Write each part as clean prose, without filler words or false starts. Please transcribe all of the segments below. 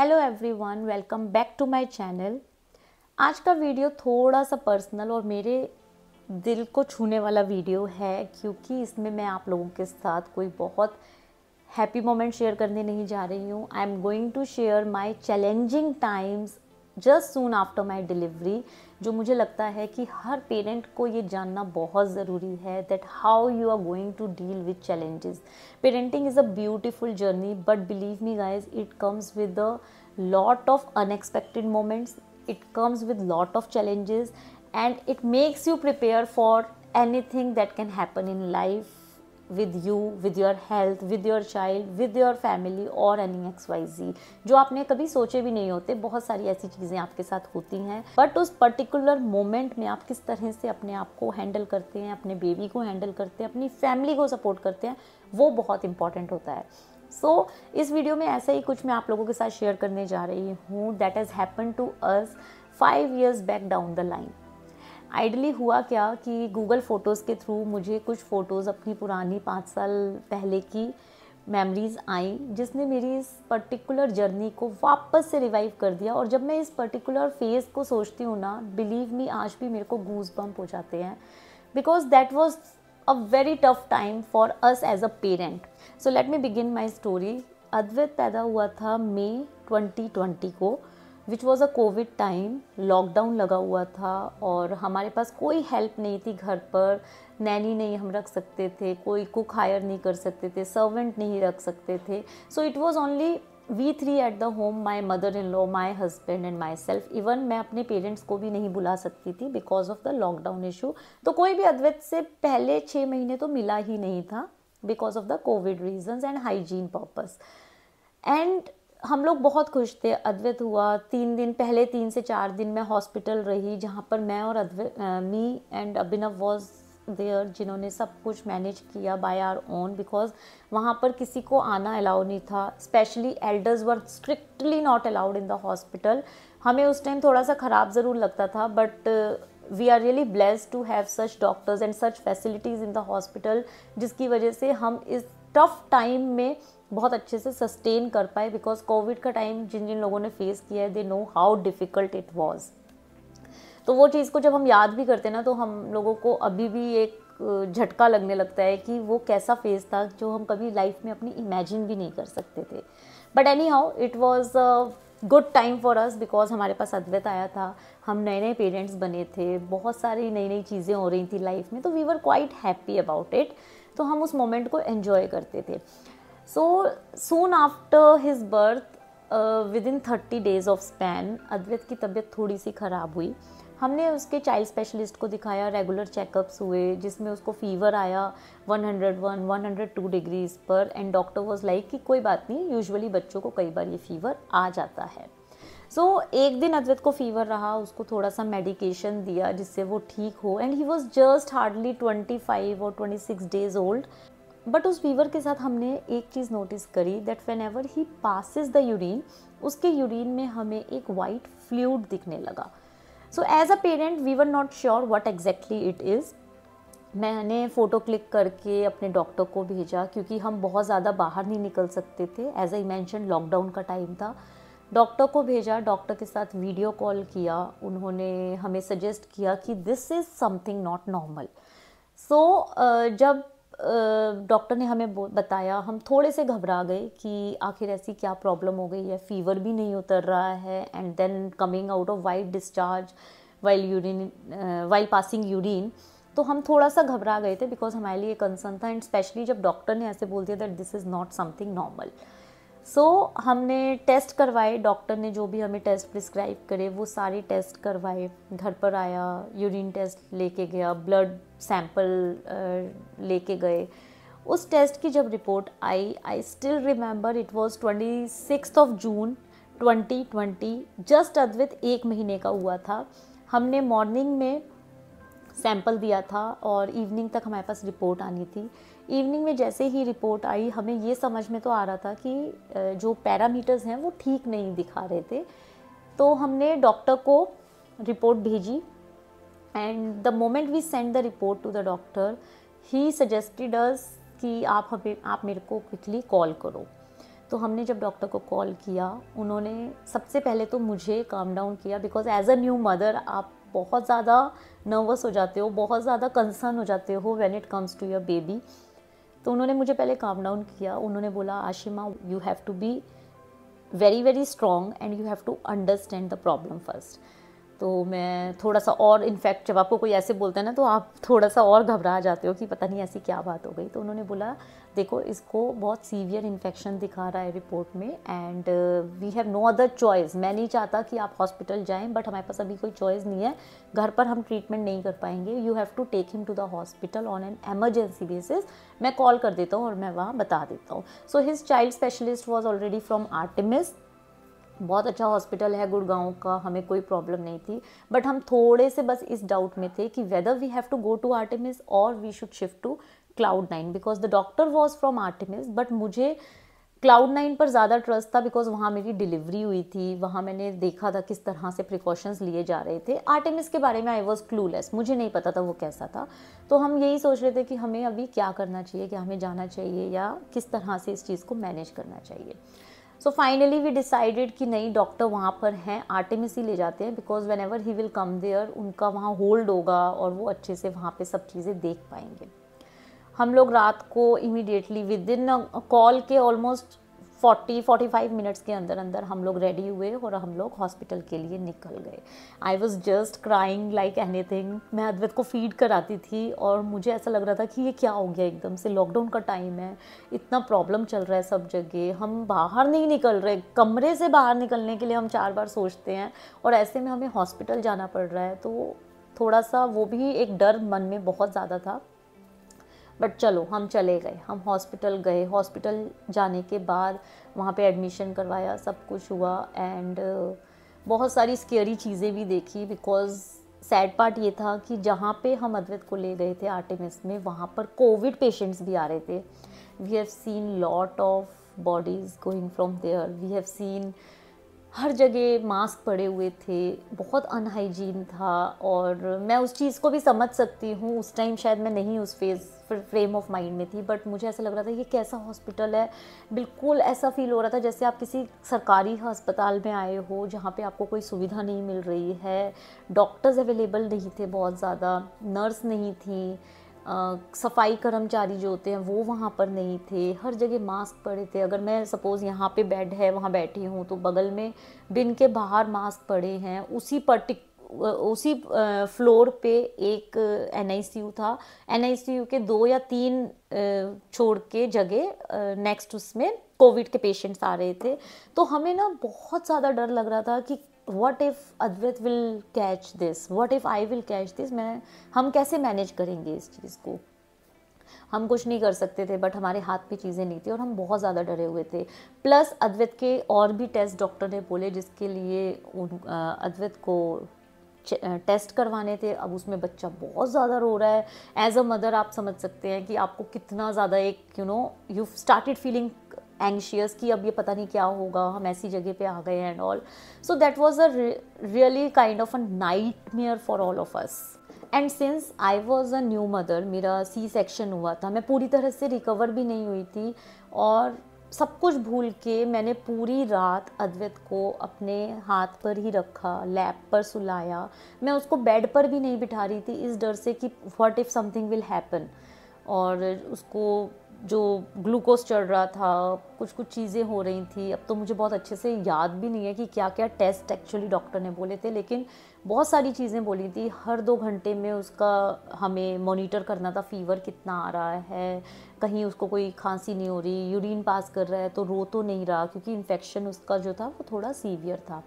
Hello everyone, welcome back to my channel. आज का video थोड़ा सा पर्सनल और मेरे दिल को छूने वाला वीडियो है, क्योंकि इसमें मैं आप लोगों के साथ कोई बहुत हैप्पी मोमेंट शेयर करने नहीं जा रही हूँ। I am going to share my challenging times just soon after my delivery, जो मुझे लगता है कि हर पेरेंट को ये जानना बहुत ज़रूरी है that how you are going to deal with challenges. Parenting is a beautiful journey, but believe me guys, it comes with a lot of unexpected moments. It comes with lot of challenges, and it makes you prepare for anything that can happen in life with you, with your health, with your child, with your family or any XYZ जो आपने कभी सोचे भी नहीं होते। बहुत सारी ऐसी चीज़ें आपके साथ होती हैं, बट उस पर्टिकुलर मोमेंट में आप किस तरह से अपने आप को हैंडल करते हैं, अपने बेबी को हैंडल करते हैं, अपनी फैमिली को सपोर्ट करते हैं, वो बहुत इंपॉर्टेंट होता है। इस वीडियो में ऐसा ही कुछ मैं आप लोगों के साथ शेयर करने जा रही हूँ that has happen to us 5 years back down the line. Ideally हुआ क्या कि गूगल फ़ोटोज़ के थ्रू मुझे कुछ फ़ोटोज़ अपनी पुरानी 5 साल पहले की मेमोरीज़ आई, जिसने मेरी इस पर्टिकुलर जर्नी को वापस से रिवाइव कर दिया। और जब मैं इस पर्टिकुलर फेज़ को सोचती हूँ ना, बिलीव मी, आज भी मेरे को गूज़ बम्प हो जाते हैं, because that was a very tough time for us as a parent. So let me begin my story. अद्वैत पैदा हुआ था मई 2020 को, which was a Covid time. Lockdown लगा हुआ था और हमारे पास कोई हेल्प नहीं थी घर पर। नैनी नहीं हम रख सकते थे, कोई कुक हायर नहीं कर सकते थे, सर्वेंट नहीं रख सकते थे। So it was only we 3 at the home, my mother in law, my husband and myself. Even मैं अपने पेरेंट्स को भी नहीं बुला सकती थी because of the lockdown issue. तो कोई भी अद्वैत से पहले 6 महीने तो मिला ही नहीं था because of the COVID reasons and hygiene purpose. And हम लोग बहुत खुश थे। अद्वैत हुआ 3 दिन, पहले 3 से 4 दिन मैं हॉस्पिटल रही, जहाँ पर मैं और me and Abhinav was there, जिन्होंने सब कुछ मैनेज किया बाय आवर ओन, बिकॉज वहाँ पर किसी को आना अलाउ नहीं था। Specially elders were strictly not allowed in the hospital. हमें उस टाइम थोड़ा सा ख़राब ज़रूर लगता था, but we are really blessed to have such doctors and such facilities in the hospital, जिसकी वजह से हम इस टफ टाइम में बहुत अच्छे से सस्टेन कर पाए। बिकॉज कोविड का टाइम जिन जिन लोगों ने फेस किया है, they know how difficult it was. तो वो चीज़ को जब हम याद भी करते ना, तो हम लोगों को अभी भी एक झटका लगने लगता है कि वो कैसा फेज़ था जो हम कभी लाइफ में अपनी इमेजिन भी नहीं कर सकते थे। But any how, it was good time for us because हमारे पास अद्वैत आया था, हम नए नए पेरेंट्स बने थे, बहुत सारी नई नई चीज़ें हो रही थी लाइफ में, तो we were quite happy about it. तो हम उस मोमेंट को एन्जॉय करते थे। So soon after his birth, within 30 days of span, Advait की तबीयत थोड़ी सी ख़राब हुई। हमने उसके चाइल्ड स्पेशलिस्ट को दिखाया, रेगुलर चेकअप्स हुए, जिसमें उसको फीवर आया 101 102 डिग्रीज पर। एंड डॉक्टर वाज लाइक कि कोई बात नहीं, यूजुअली बच्चों को कई बार ये फीवर आ जाता है। एक दिन अद्वैत को फीवर रहा, उसको थोड़ा सा मेडिकेशन दिया जिससे वो ठीक हो। And he was just hardly 25 और 26 days ओल्ड। बट उस फीवर के साथ हमने एक चीज़ नोटिस करी that whenever he passes the urine, उसके यूरिन में हमें एक वाइट फ्लूइड दिखने लगा। So as a parent we were not sure what exactly it is. मैंने फ़ोटो क्लिक करके अपने डॉक्टर को भेजा, क्योंकि हम बहुत ज़्यादा बाहर नहीं निकल सकते थे, एज आई मेंशन लॉकडाउन का टाइम था। डॉक्टर को भेजा, डॉक्टर के साथ वीडियो कॉल किया, उन्होंने हमें सजेस्ट किया कि this is something not normal. जब डॉक्टर ने हमें बताया, हम थोड़े से घबरा गए कि आखिर ऐसी क्या प्रॉब्लम हो गई है, फीवर भी नहीं उतर रहा है, and then coming out of white discharge while passing urine. तो हम थोड़ा सा घबरा गए थे बिकॉज हमारे लिए कंसर्न था, एंड स्पेशली जब डॉक्टर ने ऐसे बोल दिया that this is not something normal. हमने टेस्ट करवाए, डॉक्टर ने जो भी हमें टेस्ट प्रिस्क्राइब करे वो सारे टेस्ट करवाए। घर पर आया, यूरिन टेस्ट लेके गया, ब्लड सैंपल लेके गए। उस टेस्ट की जब रिपोर्ट आई, I still remember, it was 26 June 2020। Just Advait 1 महीने का हुआ था। हमने मॉर्निंग में सैंपल दिया था और इवनिंग तक हमारे पास रिपोर्ट आनी थी। इवनिंग में जैसे ही रिपोर्ट आई, हमें ये समझ में तो आ रहा था कि जो पैरामीटर्स हैं वो ठीक नहीं दिखा रहे थे। तो हमने डॉक्टर को रिपोर्ट भेजी, and the moment we send the report to the doctor, he suggested us कि आप मेरे को क्विकली कॉल करो। तो हमने जब डॉक्टर को कॉल किया, उन्होंने सबसे पहले तो मुझे काम डाउन किया, because as a new mother आप बहुत ज़्यादा नर्वस हो जाते हो, बहुत ज़्यादा कंसर्न हो जाते हो when it comes to your baby. तो उन्होंने मुझे पहले काम डाउन किया। उन्होंने बोला, Ashima you have to be very very strong and you have to understand the problem first. तो मैं थोड़ा सा और, इनफैक्ट जब आपको कोई ऐसे बोलता है ना तो आप थोड़ा सा और घबरा जाते हो कि पता नहीं ऐसी क्या बात हो गई। तो उन्होंने बोला, देखो इसको बहुत सीवियर इन्फेक्शन दिखा रहा है रिपोर्ट में, and we have no other choice. मैं नहीं चाहता कि आप हॉस्पिटल जाएं, बट हमारे पास अभी कोई चॉइस नहीं है, घर पर हम ट्रीटमेंट नहीं कर पाएंगे। You have to take him to the hospital on an emergency basis. मैं कॉल कर देता हूँ और मैं वहाँ बता देता हूँ। So his child specialist was already from Artemis. बहुत अच्छा हॉस्पिटल है गुड़गांव का, हमें कोई प्रॉब्लम नहीं थी, बट हम थोड़े से बस इस डाउट में थे कि whether we have to go to Artemis और we should shift to Cloud9, because the doctor was from Artemis, but मुझे Cloud9 पर ज़्यादा ट्रस्ट था, बिकॉज वहाँ मेरी डिलीवरी हुई थी, वहाँ मैंने देखा था किस तरह से प्रिकॉशंस लिए जा रहे थे। आर्टेमिस के बारे में आई वॉज क्लूलेस, मुझे नहीं पता था वो कैसा था। तो हम यही सोच रहे थे कि हमें अभी क्या करना चाहिए, क्या हमें जाना चाहिए या किस तरह से इस चीज़ को मैनेज करना चाहिए। सो फाइनली वी डिसाइडेड कि नहीं, डॉक्टर वहाँ पर हैं, आर्टेमिस ही ले जाते हैं, because whenever he will come there उनका वहाँ होल्ड होगा और वो अच्छे से वहाँ पे सब चीज़ें देख पाएंगे। हम लोग रात को इमीडिएटली विद इन कॉल के ऑलमोस्ट 40-45 मिनट्स के अंदर अंदर हम लोग रेडी हुए और हम लोग हॉस्पिटल के लिए निकल गए। I was just crying like anything. मैं अद्वैत को फीड कराती थी और मुझे ऐसा लग रहा था कि ये क्या हो गया, एकदम से लॉकडाउन का टाइम है, इतना प्रॉब्लम चल रहा है सब जगह, हम बाहर नहीं निकल रहे, कमरे से बाहर निकलने के लिए हम 4 बार सोचते हैं और ऐसे में हमें हॉस्पिटल जाना पड़ रहा है। तो थोड़ा सा वो भी एक डर मन में बहुत ज़्यादा था, बट चलो हम चले गए, हम हॉस्पिटल गए। हॉस्पिटल जाने के बाद वहाँ पे एडमिशन करवाया, सब कुछ हुआ, एंड बहुत सारी स्केरी चीज़ें भी देखी, बिकॉज सैड पार्ट ये था कि जहाँ पे हम अद्वैत को ले गए थे आर्टेमिस में, वहाँ पर कोविड पेशेंट्स भी आ रहे थे। We have seen lot of bodies going from there, we have seen हर जगह मास्क पड़े हुए थे, बहुत अनहाइजीन था। और मैं उस चीज़ को भी समझ सकती हूँ, उस टाइम शायद मैं नहीं उस फ्रेम ऑफ माइंड में थी, बट मुझे ऐसा लग रहा था ये कैसा हॉस्पिटल है। बिल्कुल ऐसा फील हो रहा था जैसे आप किसी सरकारी अस्पताल में आए हो जहाँ पे आपको कोई सुविधा नहीं मिल रही है। डॉक्टर्स अवेलेबल नहीं थे बहुत ज़्यादा, नर्स नहीं थी, सफाई कर्मचारी जो होते हैं वो वहाँ पर नहीं थे, हर जगह मास्क पड़े थे। अगर मैं सपोज़ यहाँ पे बेड है वहाँ बैठी हूँ तो बगल में बिन के बाहर मास्क पड़े हैं। उसी फ्लोर पे एक NICU था, NICU के 2 या 3 छोड़ के जगह नेक्स्ट उसमें कोविड के पेशेंट्स आ रहे थे। तो हमें ना बहुत ज़्यादा डर लग रहा था कि what if Advaita will catch this, what if I will catch this, हम कैसे मैनेज करेंगे इस चीज़ को। हम कुछ नहीं कर सकते थे, बट हमारे हाथ पे चीज़ें नहीं थी और हम बहुत ज़्यादा डरे हुए थे। प्लस अद्वैत के और भी टेस्ट डॉक्टर ने बोले जिसके लिए अद्वैत को टेस्ट करवाने थे। अब उसमें बच्चा बहुत ज़्यादा रो रहा है। एज अ मदर आप समझ सकते हैं कि आपको कितना ज़्यादा एक यू स्टार्टेड फीलिंग एंग्शियस कि अब ये पता नहीं क्या होगा, हम ऐसी जगह पे आ गए हैं and all. So that was a really kind of a nightmare for all of us. And since I was a new mother, मेरा C-सेक्शन हुआ था, मैं पूरी तरह से रिकवर भी नहीं हुई थी और सब कुछ भूल के मैंने पूरी रात अद्वैत को अपने हाथ पर ही रखा, लैप पर सुलाया। मैं उसको बेड पर भी नहीं बिठा रही थी इस डर से कि what if something will happen. और उसको जो ग्लूकोज चढ़ रहा था, कुछ कुछ चीज़ें हो रही थी। अब तो मुझे बहुत अच्छे से याद भी नहीं है कि क्या क्या टेस्ट एक्चुअली डॉक्टर ने बोले थे, लेकिन बहुत सारी चीज़ें बोली थी। हर 2 घंटे में उसका हमें मॉनिटर करना था, फीवर कितना आ रहा है, कहीं उसको कोई खांसी नहीं हो रही, यूरिन पास कर रहा है तो रो तो नहीं रहा, क्योंकि इन्फेक्शन उसका जो था वो थोड़ा सीवियर था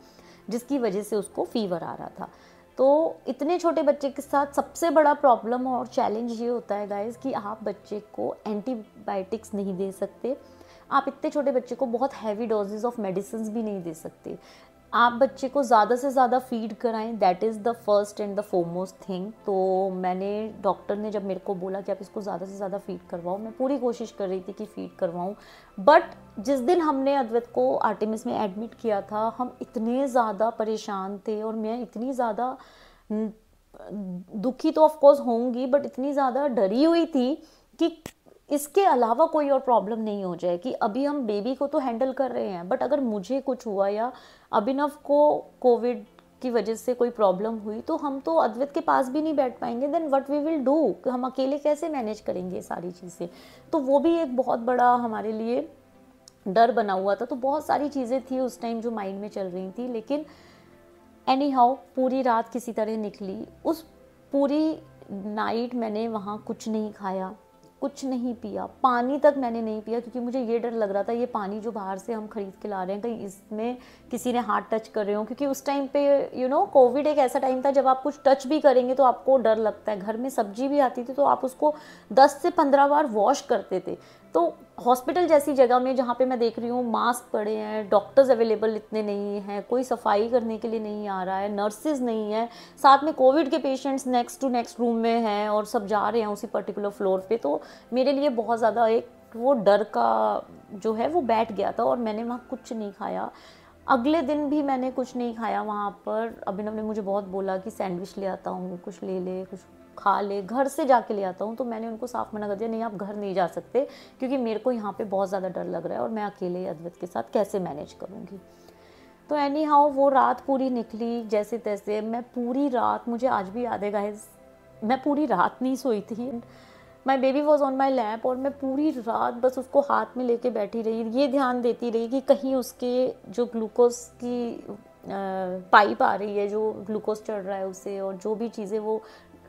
जिसकी वजह से उसको फीवर आ रहा था। तो इतने छोटे बच्चे के साथ सबसे बड़ा प्रॉब्लम और चैलेंज ये होता है गाइस कि आप बच्चे को एंटीबायोटिक्स नहीं दे सकते। आप इतने छोटे बच्चे को बहुत हैवी डोजेस ऑफ मेडिसिन भी नहीं दे सकते। आप बच्चे को ज़्यादा से ज़्यादा फीड कराएं, that is the first and the foremost thing. तो मैंने, डॉक्टर ने जब मेरे को बोला कि आप इसको ज़्यादा से ज़्यादा फीड करवाओ, मैं पूरी कोशिश कर रही थी कि फीड करवाऊँ। बट जिस दिन हमने अद्वैत को आर्टेमिस में एडमिट किया था, हम इतने ज़्यादा परेशान थे और मैं इतनी ज़्यादा दुखी तो ऑफकोर्स होंगी, बट इतनी ज़्यादा डरी हुई थी कि इसके अलावा कोई और प्रॉब्लम नहीं हो जाए, कि अभी हम बेबी को तो हैंडल कर रहे हैं, बट अगर मुझे कुछ हुआ या अभिनव को कोविड की वजह से कोई प्रॉब्लम हुई तो हम तो अद्वैत के पास भी नहीं बैठ पाएंगे, then what we will do, हम अकेले कैसे मैनेज करेंगे सारी चीज़ें। तो वो भी एक बहुत बड़ा हमारे लिए डर बना हुआ था। तो बहुत सारी चीज़ें थी उस टाइम जो माइंड में चल रही थी, लेकिन एनी हाउ पूरी रात किसी तरह निकली। उस पूरी नाइट मैंने वहाँ कुछ नहीं खाया, कुछ नहीं पिया, पानी तक मैंने नहीं पिया, क्योंकि मुझे ये डर लग रहा था ये पानी जो बाहर से हम खरीद के ला रहे हैं कहीं इसमें किसी ने हाथ टच कर रहे हो, क्योंकि उस टाइम पे कोविड एक ऐसा टाइम था जब आप कुछ टच भी करेंगे तो आपको डर लगता है। घर में सब्जी भी आती थी तो आप उसको 10 से 15 बार वॉश करते थे। तो हॉस्पिटल जैसी जगह में जहाँ पे मैं देख रही हूँ मास्क पड़े हैं, डॉक्टर्स अवेलेबल इतने नहीं हैं, कोई सफाई करने के लिए नहीं आ रहा है, नर्सेज नहीं है, साथ में कोविड के patients next to next room में हैं और सब जा रहे हैं उसी पर्टिकुलर फ्लोर पे, तो मेरे लिए बहुत ज़्यादा एक वो डर का जो है वो बैठ गया था और मैंने वहाँ कुछ नहीं खाया। अगले दिन भी मैंने कुछ नहीं खाया वहाँ पर। अभिनव ने मुझे बहुत बोला कि सैंडविच ले आता हूँ, कुछ ले ले, कुछ खा ले, घर से जाके ले आता हूँ, तो मैंने उनको साफ मना कर दिया, नहीं आप घर नहीं जा सकते, क्योंकि मेरे को यहाँ पे बहुत ज़्यादा डर लग रहा है और मैं अकेले अद्वैत के साथ कैसे मैनेज करूँगी। तो एनी हाउ वो रात पूरी निकली जैसे तैसे। मैं पूरी रात, मुझे आज भी याद है गाइस, मैं पूरी रात नहीं सोई थी। My baby was on my lap और मैं पूरी रात बस उसको हाथ में लेके बैठी रही, ये ध्यान देती रही कि कहीं उसके जो ग्लूकोज की पाइप आ रही है, जो ग्लूकोज चढ़ रहा है उसे, और जो भी चीज़ें वो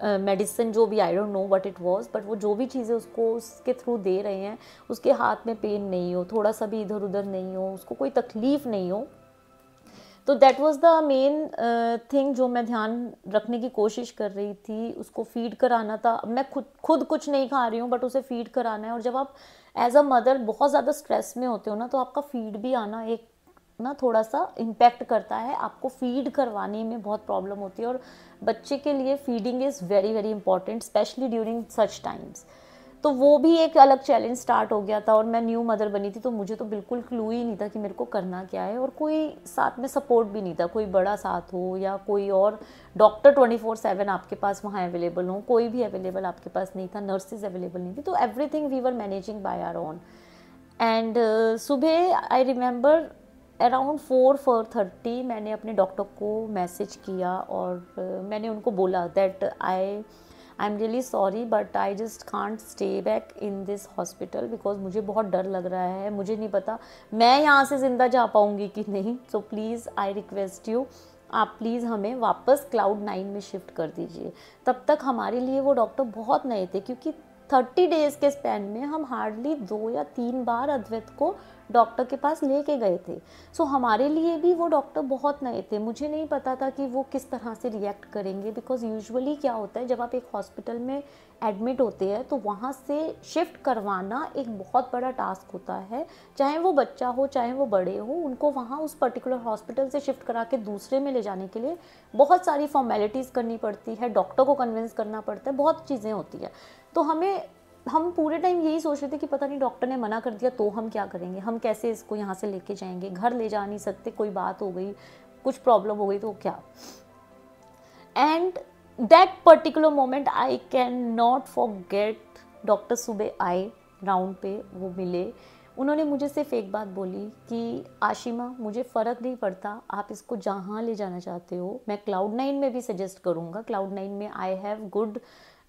मेडिसिन जो भी, I don't know what it was, but वो जो भी चीज़ें उसको उसके थ्रू दे रहे हैं उसके हाथ में पेन नहीं हो, थोड़ा सा भी इधर उधर नहीं हो, उसको कोई तकलीफ़ नहीं हो। तो that was the main thing जो मैं ध्यान रखने की कोशिश कर रही थी। उसको फीड कराना था, मैं खुद कुछ नहीं खा रही हूँ बट उसे फीड कराना है। और जब आप एज अ मदर बहुत ज़्यादा स्ट्रेस में होते हो ना, तो आपका फीड भी आना एक ना थोड़ा सा इम्पैक्ट करता है, आपको फीड करवाने में बहुत प्रॉब्लम होती है। और बच्चे के लिए feeding is very very important, specially during such times. तो वो भी एक अलग चैलेंज स्टार्ट हो गया था और मैं न्यू मदर बनी थी, तो मुझे तो बिल्कुल क्लू ही नहीं था कि मेरे को करना क्या है, और कोई साथ में सपोर्ट भी नहीं था, कोई बड़ा साथ हो या कोई और डॉक्टर 24/7 आपके पास वहाँ अवेलेबल हो, कोई भी अवेलेबल आपके पास नहीं था, नर्सेज अवेलेबल नहीं थी। तो everything we were managing by our own. And सुबह आई रिमेंबर अराउंड 4-4:30 मैंने अपने डॉक्टर को मैसेज किया और मैंने उनको बोला that I am really sorry but I just can't stay back in this hospital, because मुझे बहुत डर लग रहा है, मुझे नहीं पता मैं यहाँ से ज़िंदा जा पाऊँगी कि नहीं। So please I request you, आप प्लीज़ हमें वापस Cloud9 में शिफ्ट कर दीजिए। तब तक हमारे लिए वो डॉक्टर बहुत नए थे, क्योंकि 30 डेज़ के स्पैन में हम हार्डली 2 या 3 बार अद्वैत को डॉक्टर के पास लेके गए थे। सो हमारे लिए भी वो डॉक्टर बहुत नए थे, मुझे नहीं पता था कि वो किस तरह से रिएक्ट करेंगे। बिकॉज यूजुअली क्या होता है, जब आप एक हॉस्पिटल में एडमिट होते हैं तो वहाँ से शिफ्ट करवाना एक बहुत बड़ा टास्क होता है, चाहे वो बच्चा हो चाहे वो बड़े हो, उनको वहाँ उस पर्टिकुलर हॉस्पिटल से शिफ्ट करा के दूसरे में ले जाने के लिए बहुत सारी फॉर्मेलिटीज़ करनी पड़ती है, डॉक्टर को कन्विंस करना पड़ता है, बहुत चीज़ें होती है। तो हम पूरे टाइम यही सोच रहे थे कि पता नहीं डॉक्टर ने मना कर दिया तो हम क्या करेंगे, हम कैसे इसको यहाँ से लेके जाएंगे, घर ले जा नहीं सकते, कोई बात हो गई, कुछ प्रॉब्लम हो गई तो क्या। And that particular moment I can not forget. Doctor सुबह आए राउंड पे, वो मिले, उन्होंने मुझे सिर्फ एक बात बोली कि आशिमा मुझे फ़र्क नहीं पड़ता, आप इसको जहाँ ले जाना चाहते हो, मैं Cloud9 में भी सजेस्ट करूँगा। Cloud9 में आई हैव गुड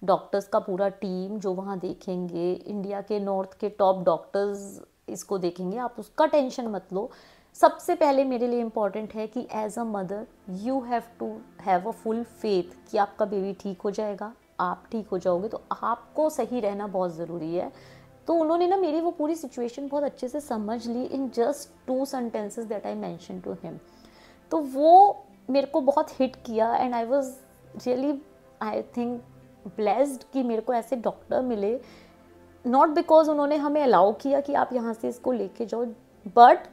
डॉक्टर्स का पूरा टीम जो वहाँ देखेंगे, इंडिया के नॉर्थ के टॉप डॉक्टर्स इसको देखेंगे, आप उसका टेंशन मत लो। सबसे पहले मेरे लिए इम्पॉर्टेंट है कि as a mother you have to have a full faith कि आपका बेबी ठीक हो जाएगा, आप ठीक हो जाओगे, तो आपको सही रहना बहुत ज़रूरी है। तो उन्होंने ना मेरी वो पूरी सिचुएशन बहुत अच्छे से समझ ली in just 2 sentences that I mention to him. तो वो मेरे को बहुत हिट किया and I was really I think blessed कि मेरे को ऐसे डॉक्टर मिले, नॉट बिकॉज उन्होंने हमें अलाउ किया कि आप यहाँ से इसको लेके जाओ, but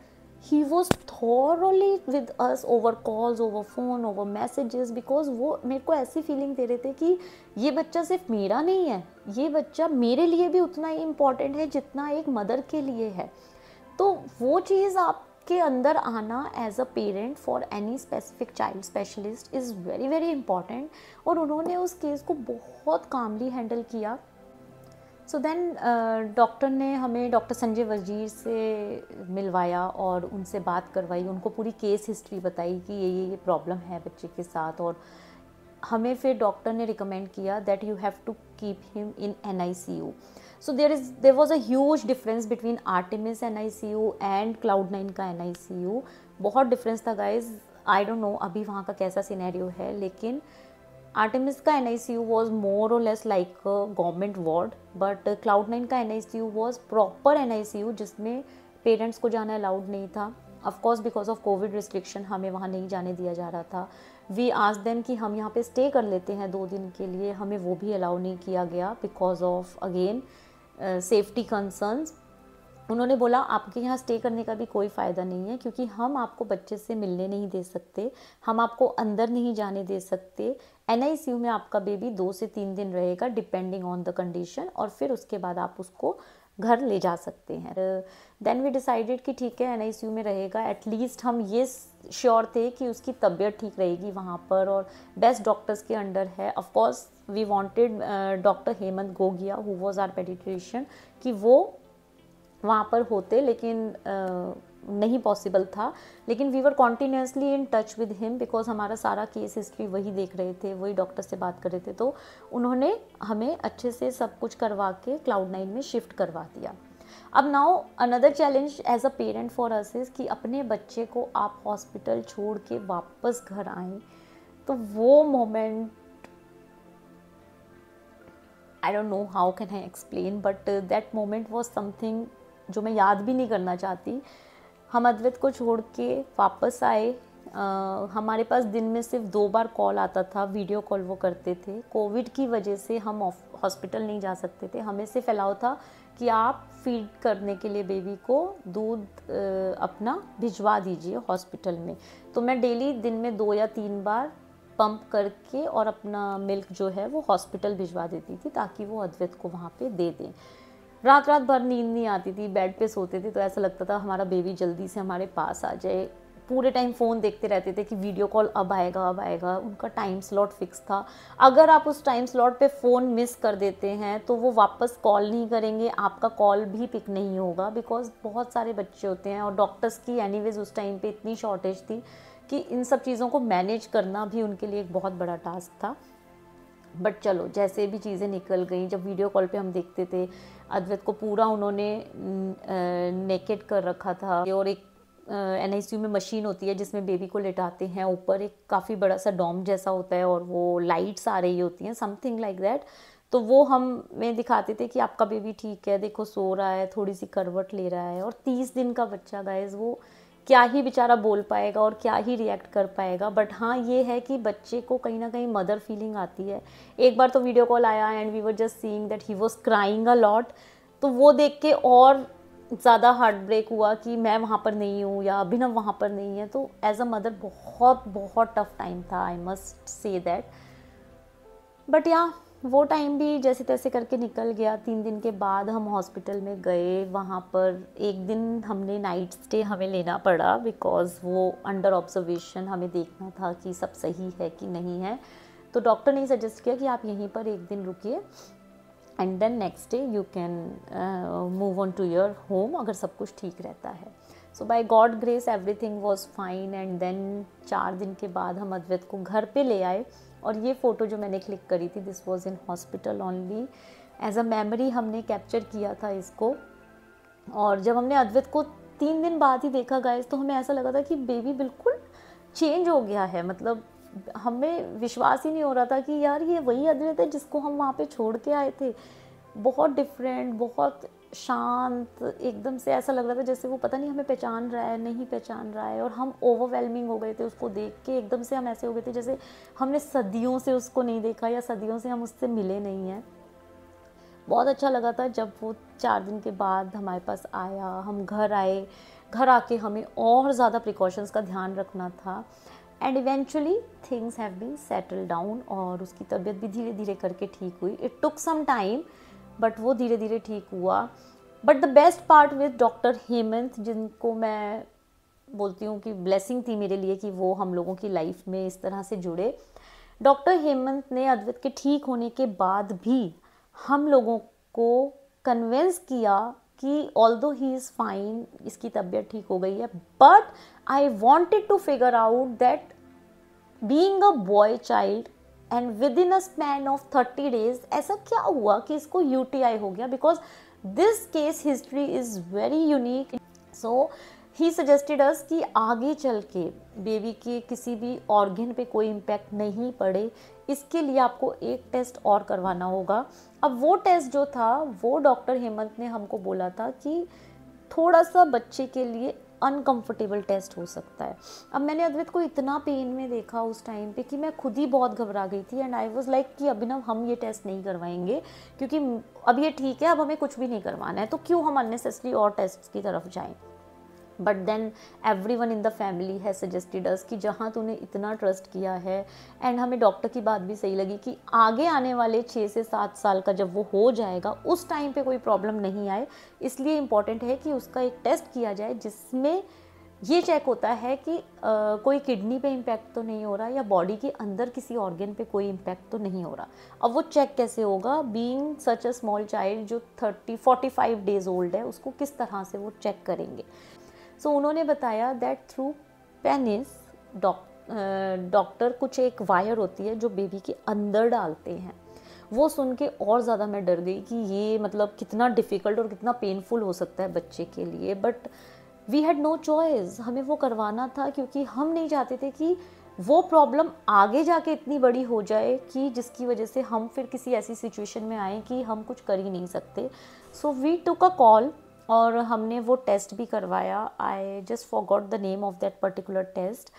he was thoroughly with us over calls, over phone, over messages, because वो मेरे को ऐसी फीलिंग दे रहे थे कि ये बच्चा सिर्फ मेरा नहीं है, ये बच्चा मेरे लिए भी उतना ही इम्पॉर्टेंट है जितना एक मदर के लिए है। तो वो चीज़ आपके अंदर आना as a parent for any specific child specialist is very very important. और उन्होंने उस केस को बहुत कामली हैंडल किया। सो देन डॉक्टर ने हमें डॉक्टर संजय वजीर से मिलवाया और उनसे बात करवाई, उनको पूरी केस हिस्ट्री बताई कि ये प्रॉब्लम है बच्चे के साथ। और हमें फिर डॉक्टर ने रिकमेंड किया that you have to keep him in NICU। So there was a huge difference between Artemis NICU and Cloud9 का NICU। बहुत डिफरेंस था गाइज। आई डोंट नो अभी वहाँ का कैसा सिनेरियो है, लेकिन आर्टेमिस का NICU वॉज मोर और less like government ward, but Cloud9 का NICU वॉज प्रॉपर NICU जिसमें पेरेंट्स को जाना अलाउड नहीं था। Of course because of Covid restriction हमें वहाँ नहीं जाने दिया जा रहा था। वी आज देम कि हम यहाँ पे स्टे कर लेते हैं 2 दिन के लिए, हमें वो भी अलाउ नहीं किया गया because of again safety concerns. उन्होंने बोला आपके यहाँ स्टे करने का भी कोई फ़ायदा नहीं है, क्योंकि हम आपको बच्चे से मिलने नहीं दे सकते, हम आपको अंदर नहीं जाने दे सकते। NICU में आपका बेबी 2 से 3 दिन रहेगा डिपेंडिंग ऑन द कंडीशन, और फिर उसके बाद आप उसको घर ले जा सकते हैं। देन वी डिसाइडेड कि ठीक है NICU में रहेगा। एटलीस्ट हम ये श्योर थे कि उसकी तबीयत ठीक रहेगी वहाँ पर और बेस्ट डॉक्टर्स के अंडर है। Of course we wanted doctor Hemant Gogia who was our paediatrician कि वो वहाँ पर होते, लेकिन नहीं पॉसिबल था। लेकिन we were continuously in touch with him because हमारा सारा केस हिस्ट्री वही देख रहे थे, वही डॉक्टर से बात कर रहे थे, तो उन्होंने हमें अच्छे से सब कुछ करवा के Cloud9 में शिफ्ट करवा दिया। अब now another challenge as a parent for us is कि अपने बच्चे को आप हॉस्पिटल छोड़ के वापस घर आएँ, तो वो moment I don't know how can I explain, but that moment was something जो मैं याद भी नहीं करना चाहती। हम अद्वैत को छोड़ के वापस आए। हमारे पास दिन में सिर्फ 2 बार कॉल आता था, वीडियो कॉल वो करते थे। कोविड की वजह से हम हॉस्पिटल नहीं जा सकते थे, हमें सिर्फ अलाउ था कि आप फीड करने के लिए बेबी को दूध अपना भिजवा दीजिए हॉस्पिटल में। तो मैं डेली दिन में 2 या 3 बार पंप करके और अपना मिल्क जो है वो हॉस्पिटल भिजवा देती थी ताकि वो अद्वैत को वहाँ पे दे दें। रात रात भर नींद नहीं आती थी, बेड पे सोते थे, तो ऐसा लगता था हमारा बेबी जल्दी से हमारे पास आ जाए। पूरे टाइम फ़ोन देखते रहते थे कि वीडियो कॉल अब आएगा अब आएगा। उनका टाइम स्लॉट फिक्स था, अगर आप उस टाइम स्लॉट पे फ़ोन मिस कर देते हैं तो वो वापस कॉल नहीं करेंगे, आपका कॉल भी पिक नहीं होगा बिकॉज बहुत सारे बच्चे होते हैं और डॉक्टर्स की एनीवेज उस टाइम पे इतनी शॉर्टेज थी कि इन सब चीज़ों को मैनेज करना भी उनके लिए एक बहुत बड़ा टास्क था। बट चलो जैसे भी चीज़ें निकल गई, जब वीडियो कॉल पे हम देखते थे अद्वैत को पूरा उन्होंने नेकेड कर रखा था, और एक NICU में मशीन होती है जिसमें बेबी को लेटाते हैं, ऊपर एक काफ़ी बड़ा सा डॉम जैसा होता है और वो लाइट्स आ रही होती हैं समथिंग लाइक दैट। तो वो हमें दिखाते थे कि आपका बेबी ठीक है, देखो सो रहा है, थोड़ी सी करवट ले रहा है। और 30 दिन का बच्चा गाइज, वो क्या ही बेचारा बोल पाएगा और क्या ही रिएक्ट कर पाएगा। बट हाँ ये है कि बच्चे को कहीं ना कहीं मदर फीलिंग आती है। एक बार तो वीडियो कॉल आया and we were just seeing that he was crying a lot, तो वो देख के और ज़्यादा हार्ट ब्रेक हुआ कि मैं वहाँ पर नहीं हूँ या अभिनव वहाँ पर नहीं है। तो एज अ मदर बहुत बहुत टफ टाइम था, आई मस्ट से दैट। बट या वो टाइम भी जैसे तैसे करके निकल गया। 3 दिन के बाद हम हॉस्पिटल में गए, वहाँ पर एक दिन हमने नाइट स्टे हमें लेना पड़ा बिकॉज़ वो अंडर ऑब्जर्वेशन, हमें देखना था कि सब सही है कि नहीं है। तो डॉक्टर ने सजेस्ट किया कि आप यहीं पर एक दिन रुकिए and then next day you can move on to your home, अगर सब कुछ ठीक रहता है। So by God grace everything was fine and then 4 दिन के बाद हम अद्वैत को घर पे ले आए। और ये फ़ोटो जो मैंने क्लिक करी थी, this was in hospital only, as a memory हमने कैप्चर किया था इसको। और जब हमने अद्वैत को 3 दिन बाद ही देखा गाइस, तो हमें ऐसा लगा था कि बेबी बिल्कुल चेंज हो गया है। मतलब हमें विश्वास ही नहीं हो रहा था कि यार ये वही अद्वैत है जिसको हम वहाँ पे छोड़ के आए थे। बहुत डिफरेंट, बहुत शांत, एकदम से ऐसा लग रहा था जैसे वो पता नहीं हमें पहचान रहा है नहीं पहचान रहा है। और हम ओवरवेलमिंग हो गए थे उसको देख के, एकदम से हम ऐसे हो गए थे जैसे हमने सदियों से उसको नहीं देखा या सदियों से हम उससे मिले नहीं हैं। बहुत अच्छा लगा था जब वो 4 दिन के बाद हमारे पास आया। हम घर आए, घर आके हमें और ज़्यादा प्रिकॉशंस का ध्यान रखना था and eventually things have been settle down और उसकी तबीयत भी धीरे धीरे करके ठीक हुई। It took some time but वो धीरे धीरे ठीक हुआ। But the best part with doctor Hemant, जिनको मैं बोलती हूँ कि ब्लेसिंग थी मेरे लिए कि वो हम लोगों की लाइफ में इस तरह से जुड़े। डॉक्टर हेमंत ने अद्वैत के ठीक होने के बाद भी हम लोगों को कन्विंस किया कि ऑल्दो ही इज़ फाइन, इसकी तबीयत ठीक हो गई है, but I wanted to figure out that being a boy child and with in a span of 30 days ऐसा क्या हुआ कि इसको UTI हो गया, because this case history is very unique. So he suggested us कि आगे चल के बेबी के किसी भी ऑर्गन पे कोई इम्पैक्ट नहीं पड़े, इसके लिए आपको एक टेस्ट और करवाना होगा. अब वो टेस्ट जो था वो डॉक्टर हेमंत ने हमको बोला था कि थोड़ा सा बच्चे के लिए अनकंफर्टेबल टेस्ट हो सकता है. अब मैंने अद्वैत को इतना पेन में देखा उस टाइम पे कि मैं खुद ही बहुत घबरा गई थी. एंड आई वाज लाइक कि अभिनव हम ये टेस्ट नहीं करवाएंगे, क्योंकि अब ये ठीक है, अब हमें कुछ भी नहीं करवाना है, तो क्यों हम अननेसेसरी और टेस्ट की तरफ जाएं. But then everyone in the family है सजेस्टेड अस कि जहाँ तूने इतना ट्रस्ट किया है, एंड हमें डॉक्टर की बात भी सही लगी कि आगे आने वाले 6 से 7 साल का जब वो हो जाएगा उस टाइम पे कोई प्रॉब्लम नहीं आए, इसलिए इम्पॉर्टेंट है कि उसका एक टेस्ट किया जाए जिसमें ये चेक होता है कि कोई किडनी पे इम्पैक्ट तो नहीं हो रहा या बॉडी के अंदर किसी ऑर्गन पे कोई इम्पैक्ट तो नहीं हो रहा. अब वो चेक कैसे होगा, being such a small child जो 45 days ओल्ड है, उसको किस तरह से वो चेक करेंगे. सो उन्होंने बताया दैट थ्रू पेनिस डॉक्टर कुछ एक वायर होती है जो बेबी के अंदर डालते हैं. वो सुन के और ज़्यादा मैं डर गई कि ये मतलब कितना डिफ़िकल्ट और कितना पेनफुल हो सकता है बच्चे के लिए. But we had no choice, हमें वो करवाना था क्योंकि हम नहीं चाहते थे कि वो प्रॉब्लम आगे जाके इतनी बड़ी हो जाए कि जिसकी वजह से हम फिर किसी ऐसी सिचुएशन में आए कि हम कुछ कर ही नहीं सकते. So we took a call और हमने वो टेस्ट भी करवाया. I just forgot the name of that particular test,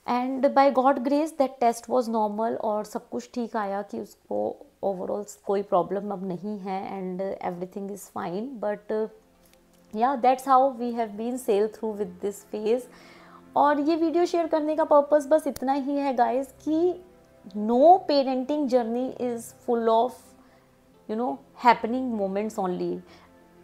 and by God grace that test was normal और सब कुछ ठीक आया कि उसको ओवरऑल कोई प्रॉब्लम अब नहीं है and everything is fine. But yeah that's how we have been sail through with this phase. और ये वीडियो शेयर करने का पर्पस बस इतना ही है गाइज कि no parenting journey is full of happening moments only.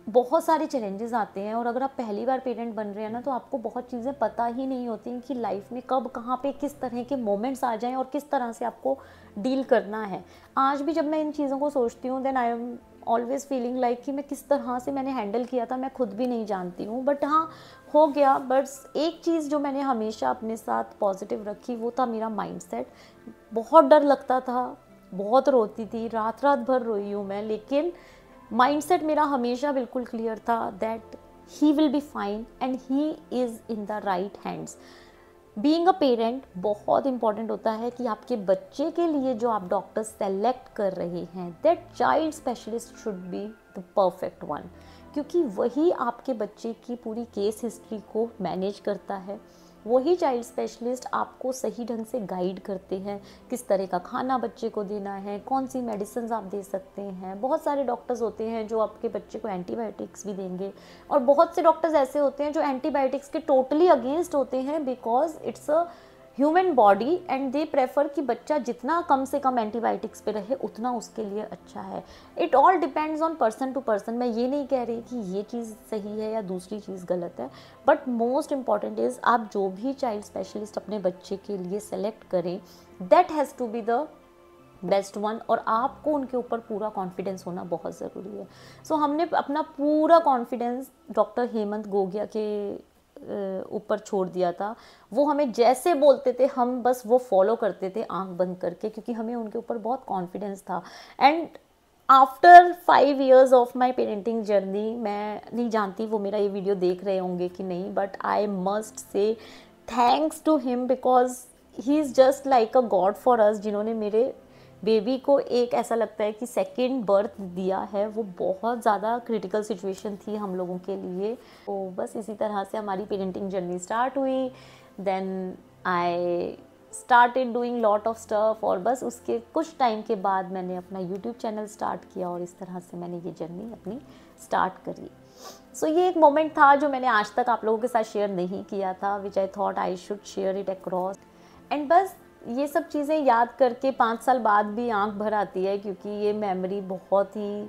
बहुत सारे चैलेंजेस आते हैं और अगर आप पहली बार पेरेंट बन रहे हैं ना, तो आपको बहुत चीज़ें पता ही नहीं होती कि लाइफ में कब कहाँ पे किस तरह के मोमेंट्स आ जाएं और किस तरह से आपको डील करना है. आज भी जब मैं इन चीज़ों को सोचती हूँ then I am always feeling like कि मैं किस तरह से मैंने हैंडल किया था मैं खुद भी नहीं जानती हूँ. बट हाँ, हो गया. बट एक चीज़ जो मैंने हमेशा अपने साथ पॉजिटिव रखी वो था मेरा माइंडसेट. बहुत डर लगता था, बहुत रोती थी, रात रात भर रोई हूँ मैं, लेकिन माइंडसेट मेरा हमेशा बिल्कुल क्लियर था that he will be fine and he is in the right hands. Being a parent बहुत इंपॉर्टेंट होता है कि आपके बच्चे के लिए जो आप डॉक्टर सेलेक्ट कर रहे हैं that child specialist should be the perfect one, क्योंकि वही आपके बच्चे की पूरी केस हिस्ट्री को मैनेज करता है. वही चाइल्ड स्पेशलिस्ट आपको सही ढंग से गाइड करते हैं, किस तरह का खाना बच्चे को देना है, कौन सी मेडिसिन आप दे सकते हैं. बहुत सारे डॉक्टर्स होते हैं जो आपके बच्चे को एंटीबायोटिक्स भी देंगे, और बहुत से डॉक्टर्स ऐसे होते हैं जो एंटीबायोटिक्स के टोटली अगेंस्ट होते हैं because it's a human body and they prefer कि बच्चा जितना कम से कम एंटीबायोटिक्स पे रहे उतना उसके लिए अच्छा है. It all depends on person to person. मैं ये नहीं कह रही कि ये चीज़ सही है या दूसरी चीज़ गलत है, बट मोस्ट इम्पॉर्टेंट इज़ आप जो भी चाइल्ड स्पेशलिस्ट अपने बच्चे के लिए सेलेक्ट करें that has to be the best one, और आपको उनके ऊपर पूरा कॉन्फिडेंस होना बहुत ज़रूरी है. सो हमने अपना पूरा कॉन्फिडेंस डॉक्टर हेमंत गोगिया के ऊपर छोड़ दिया था. वो हमें जैसे बोलते थे हम बस वो फॉलो करते थे आंख बंद करके, क्योंकि हमें उनके ऊपर बहुत कॉन्फिडेंस था. And after 5 years of my parenting journey, मैं नहीं जानती वो मेरा ये वीडियो देख रहे होंगे कि नहीं, but I must say thanks to him because he is just like a god for us. जिन्होंने मेरे बेबी को एक ऐसा लगता है कि सेकेंड बर्थ दिया है. वो बहुत ज़्यादा क्रिटिकल सिचुएशन थी हम लोगों के लिए. तो बस इसी तरह से हमारी पेरेंटिंग जर्नी स्टार्ट हुई. Then I started doing lot of stuff, और बस उसके कुछ टाइम के बाद मैंने अपना यूट्यूब चैनल स्टार्ट किया और इस तरह से मैंने ये जर्नी अपनी स्टार्ट करी. सो ये एक मोमेंट था जो मैंने आज तक आप लोगों के साथ शेयर नहीं किया था, which I thought I should share it across. And बस ये सब चीज़ें याद करके 5 साल बाद भी आंख भर आती है, क्योंकि ये मेमोरी बहुत ही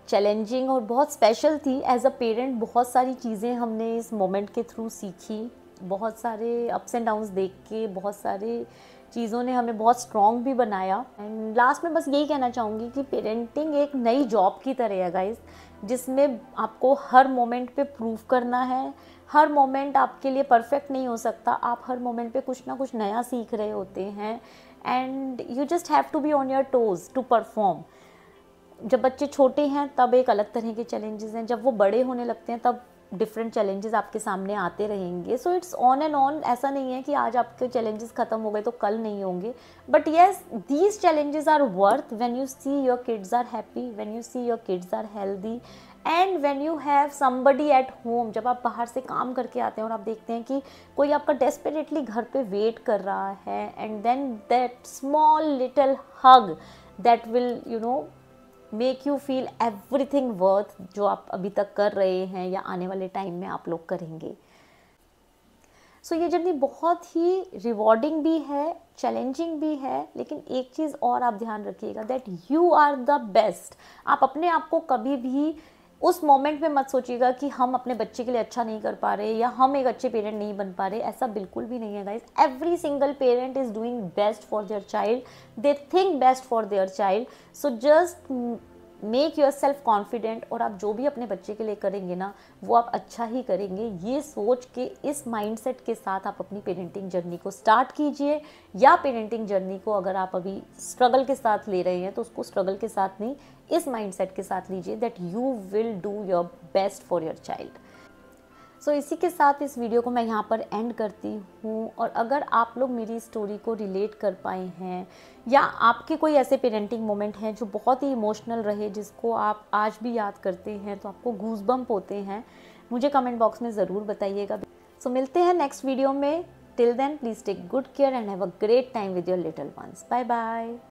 चैलेंजिंग और बहुत स्पेशल थी. एज अ पेरेंट बहुत सारी चीज़ें हमने इस मोमेंट के थ्रू सीखी. बहुत सारे अप्स एंड डाउन्स देख के बहुत सारे चीज़ों ने हमें बहुत स्ट्रॉन्ग भी बनाया। एंड लास्ट में बस यही कहना चाहूँगी कि पेरेंटिंग एक नई जॉब की तरह है गाइस, जिसमें आपको हर मोमेंट पे प्रूव करना है। हर मोमेंट आपके लिए परफेक्ट नहीं हो सकता, आप हर मोमेंट पे कुछ ना कुछ नया सीख रहे होते हैं and you just have to be on your toes to perform. जब बच्चे छोटे हैं तब एक अलग तरह के चैलेंजेस हैं, जब वो बड़े होने लगते हैं तब डिफरेंट चैलेंजेस आपके सामने आते रहेंगे। So it's on and on, ऐसा नहीं है कि आज आपके चैलेंजेस ख़त्म हो गए तो कल नहीं होंगे, but yes these challenges are worth when you see your kids are happy, when you see your kids are healthy and when you have somebody at home. जब आप बाहर से काम करके आते हैं और आप देखते हैं कि कोई आपका डेस्परेटली घर पे वेट कर रहा है and then that small little hug that will you know make you feel everything worth जो आप अभी तक कर रहे हैं या आने वाले टाइम में आप लोग करेंगे। सो ये जर्नी बहुत ही रिवॉर्डिंग भी है, चैलेंजिंग भी है, लेकिन एक चीज़ और आप ध्यान रखिएगा that you are the best. आप अपने आप को कभी भी उस मोमेंट में मत सोचिएगा कि हम अपने बच्चे के लिए अच्छा नहीं कर पा रहे या हम एक अच्छे पेरेंट नहीं बन पा रहे, ऐसा बिल्कुल भी नहीं है guys. Every single parent is doing best for their child, they think best for their child. So just make your self confident, और आप जो भी अपने बच्चे के लिए करेंगे ना वो आप अच्छा ही करेंगे, ये सोच के इस माइंडसेट के साथ आप अपनी पेरेंटिंग जर्नी को स्टार्ट कीजिए। या पेरेंटिंग जर्नी को अगर आप अभी स्ट्रगल के साथ ले रहे हैं तो उसको स्ट्रगल के साथ नहीं, इस माइंडसेट के साथ लीजिए that you will do your best for your child. So इसी के साथ इस वीडियो को मैं यहाँ पर एंड करती हूँ। और अगर आप लोग मेरी स्टोरी को रिलेट कर पाए हैं या आपके कोई ऐसे पेरेंटिंग मोमेंट हैं जो बहुत ही इमोशनल रहे, जिसको आप आज भी याद करते हैं, तो आपको गूज़बम्प होते हैं, मुझे कमेंट बॉक्स में ज़रूर बताइएगा। सो मिलते हैं नेक्स्ट वीडियो में। Till then please take good care and have a great time with your little ones. Bye bye.